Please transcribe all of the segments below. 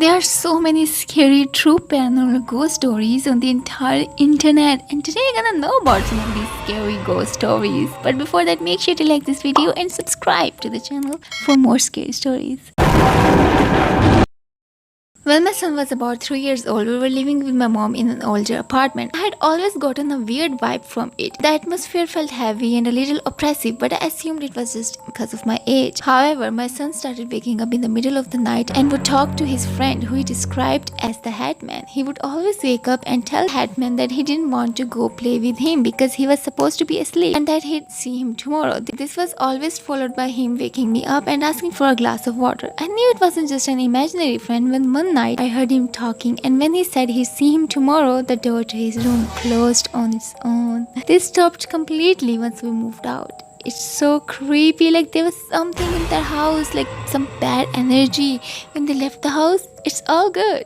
There are so many scary true paranormal ghost stories on the entire internet, and today you're gonna know about some of these scary ghost stories. But before that, make sure to like this video and subscribe to the channel for more scary stories. When my son was about 3 years old, we were living with my mom in an older apartment. I had always gotten a weird vibe from it. The atmosphere felt heavy and a little oppressive, but I assumed it was just because of my age. However, my son started waking up in the middle of the night and would talk to his friend, who he described as the headman. He would always wake up and tell the headman that he didn't want to go play with him because he was supposed to be asleep and that he'd see him tomorrow. This was always followed by him waking me up and asking for a glass of water. I knew it wasn't just an imaginary friend when one night I heard him talking, and when he said he'd see him tomorrow, the door to his room closed on its own. This stopped completely once we moved out. It's so creepy, like there was something in their house, like some bad energy. When they left the house, it's all good.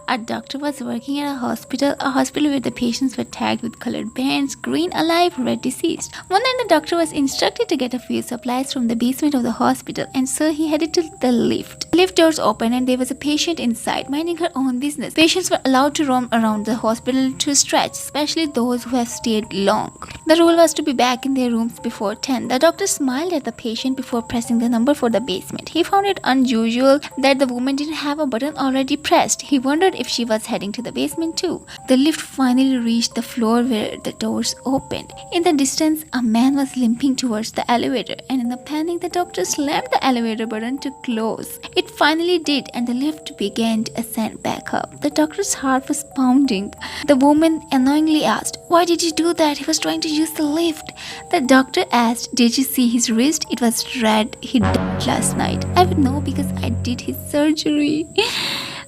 A doctor was working at a hospital where the patients were tagged with colored bands: green alive, red deceased. One night the doctor was instructed to get a few supplies from the basement of the hospital, and so he headed to the lift. The lift doors opened and there was a patient inside, minding her own business. Patients were allowed to roam around the hospital to stretch, especially those who have stayed long. The rule was to be back in their rooms before 10. The doctor smiled at the patient before pressing the number for the basement. He found it unusual that the woman didn't have a button already pressed. He wondered if she was heading to the basement too. The lift finally reached the floor where the doors opened. In the distance, a man was limping towards the elevator, and in a panic, the doctor slammed the elevator button to close. It finally did, and the lift began to ascend back up. The doctor's heart was pounding. The woman annoyingly asked, "Why did you do that? He was trying to use the lift." The doctor asked, "Did you see his wrist? It was red. He died last night." "I would know because I did his surgery."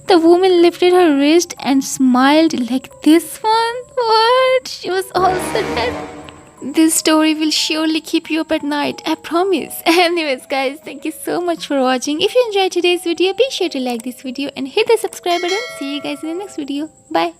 The woman lifted her wrist and smiled. "Like this one? What?" She was also dead. This story will surely keep you up at night, I promise. Anyways guys, thank you so much for watching. If you enjoyed today's video, be sure to like this video and hit the subscribe button. See you guys in the next video. Bye.